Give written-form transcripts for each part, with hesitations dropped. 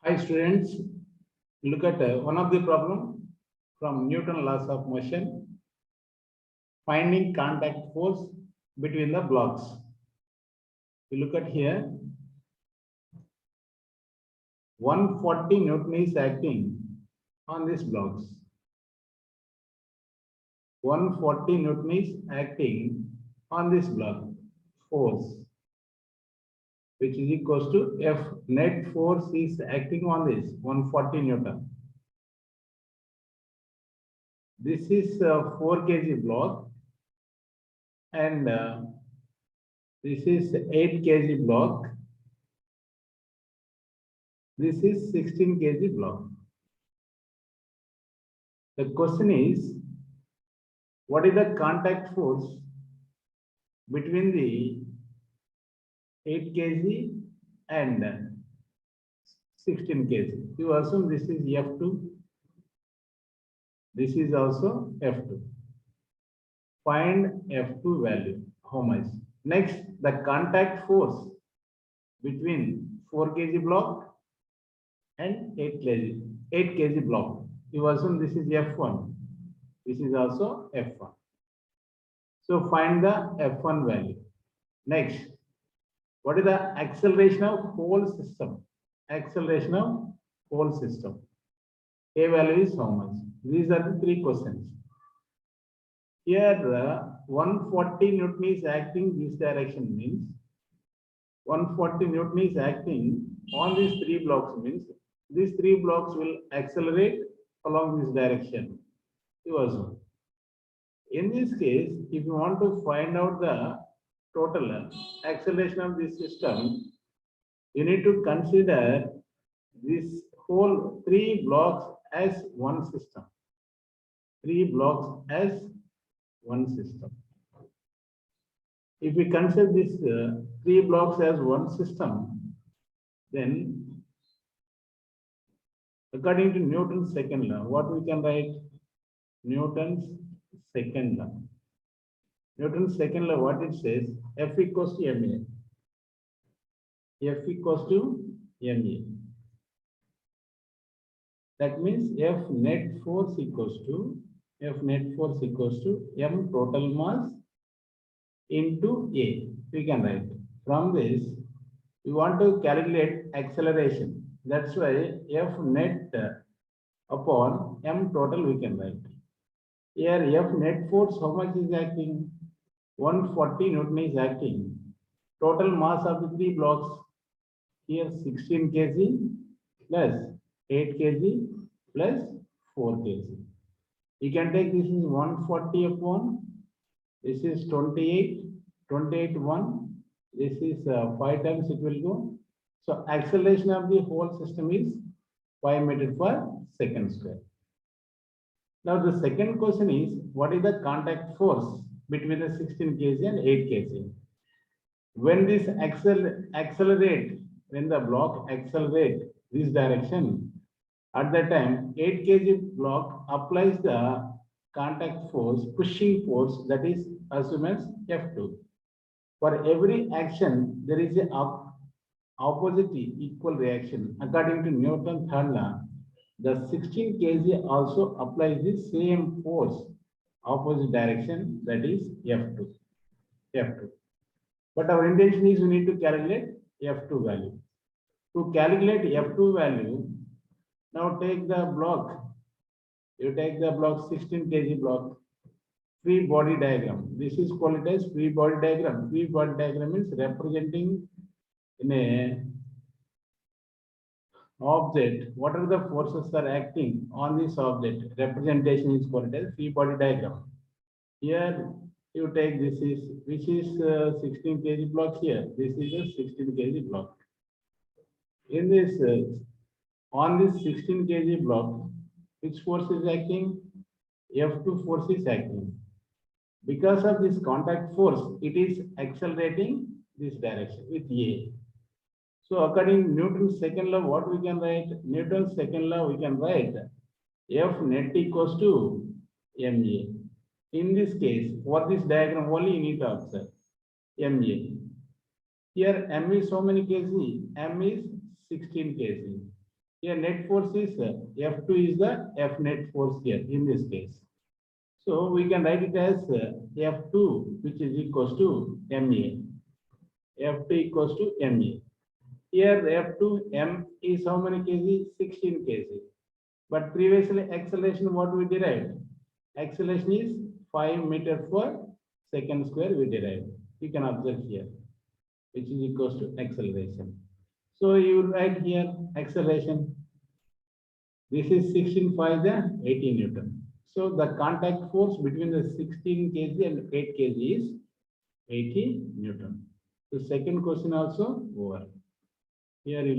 Hi students, look at one of the problem from Newton laws of motion, finding contact force between the blocks. You look at here, 140 Newton is acting on these blocks. 140 Newton is acting on this block force, which is equals to F net force is acting on this 140 Newton. This is a 4 kg block and this is 8 kg block. This is 16 kg block. The question is, what is the contact force between the 8 kg and 16 kg? You assume this is F2. This is also F2. Find F2 value. How much? Next, the contact force between 4 kg block and 8 kg block. You assume this is F1. This is also F1. So find the F1 value. Next, what is the acceleration of whole system? Acceleration of whole system. A value is how much? These are the three questions. Here, 140 Newton is acting this direction means 140 Newton is acting on these three blocks means these three blocks will accelerate along this direction. In this case, if you want to find out the total acceleration of this system, you need to consider this whole three blocks as one system. Three blocks as one system. If we consider this three blocks as one system, then according to Newton's second law, what we can write? Newton's second law. Newton's second law, what it says? F equals to ma. F equals to ma. That means F net force equals to m total mass into a. We can write. From this, we want to calculate acceleration. That's why F net upon m total we can write. Here F net force, how much is acting? 140 Newton is acting. Total mass of the three blocks, here 16 kg plus 8 kg plus 4 kg. You can take this is 140 upon, this is 28, 1, this is 5 times it will go. So acceleration of the whole system is 5 meters per second square. Now the second question is, what is the contact force between the 16 kg and 8 kg? When this accelerate, when the block accelerate this direction, at that time 8 kg block applies the contact force, pushing force, that is assumed as F2. For every action, there is a opposite equal reaction. According to Newton's third law, the 16 kg also applies the same force, opposite direction, that is F2. But our intention is we need to calculate F2 value. To calculate F2 value, now take the block. You take the block 16 kg block, free body diagram. This is called as free body diagram. Free body diagram is representing in a object, what are the forces are acting on this object. Representation is called as free body diagram. Here you take this is, which is 16 kg block here. This is a 16 kg block. In this, on this 16 kg block, which force is acting? F2 force is acting. Because of this contact force, it is accelerating this direction with A. So according to Newton's second law, what we can write? Newton's second law, we can write F net equals to ma. In this case, for this diagram only you need to observe ma. Here m is how many kg? M is 16 kg. Here net force is F2 is the F net force here in this case. So we can write it as F2, which is equals to MA. F2 equals to MA. Here F2 M is how many kg? 16 kg. But previously acceleration what we derived? Acceleration is 5 meter per second square we derived. You can observe here, which is equals to acceleration. So you write here acceleration. This is 16 5 the 18 Newton. So the contact force between the 16 kg and 8 kg is 80 Newton. The second question also over. Here you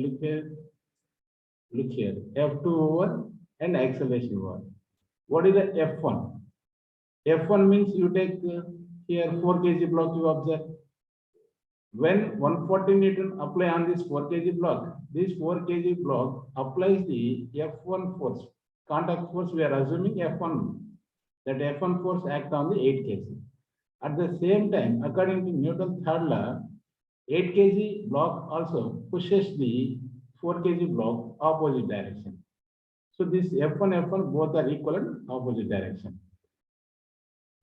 look here, F2 over and acceleration over. What is the F1? F1 means you take here 4 kg block you observe. When 140 Newton apply on this 4 kg block, this 4 kg block applies the F1 force. Contact force we are assuming F1. That F1 force acts on the 8 kg. At the same time, according to Newton's third law, 8 kg block also pushes the 4 kg block opposite direction. So this F1 both are equal in opposite direction.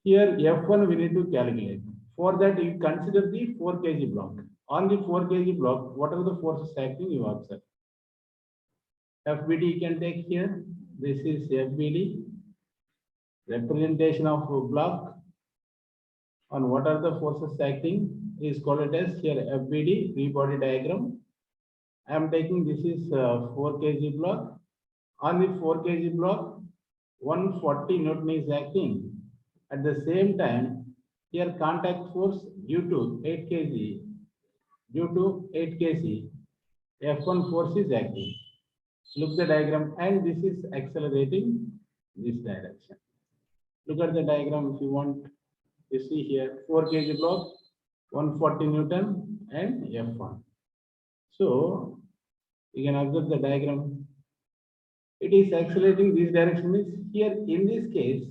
Here F1 we need to calculate. For that you consider the 4 kg block. On the 4 kg block, what are the forces acting you observe? FBD you can take here. This is FBD. Representation of block. On what are the forces acting is called as here FBD, free body diagram. I am taking this is 4 kg block. On the 4 kg block, 140 Newton is acting. At the same time, here contact force due to 8 kg, F1 force is acting. Look the diagram and this is accelerating this direction. Look at the diagram if you want. You see here 4 kg block, 140 Newton and F1. So you can observe the diagram. It is accelerating this direction. Means here in this case,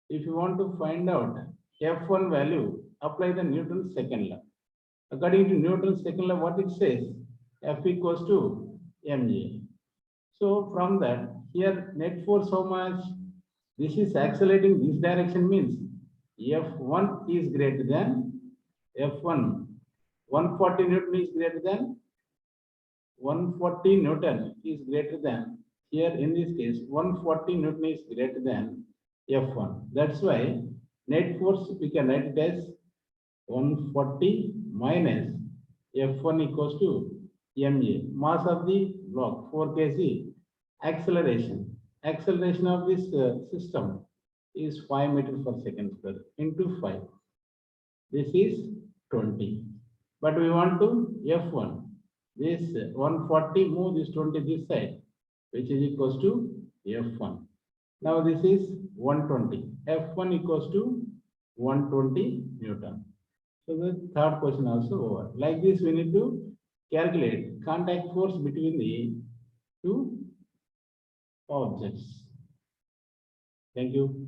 if you want to find out F1 value, apply the Newton's second law. According to Newton's second law, what it says? F equals to ma. So from that, here net force how much? This is accelerating this direction means F1 is greater than F1. 140 Newton is greater than 140 Newton is greater than, here in this case 140 Newton is greater than F1. That's why net force we can write it as 140 minus F1 equals to ma. Mass of the block 4 kg. Acceleration of this system is 5 meters per second square into 5. This is 20. But we want to F1. This 140 move this 20 this side, which is equals to F1. Now this is 120. F1 equals to 120 Newton. So the third question also over. Like this, we need to calculate contact force between the two objects. Thank you.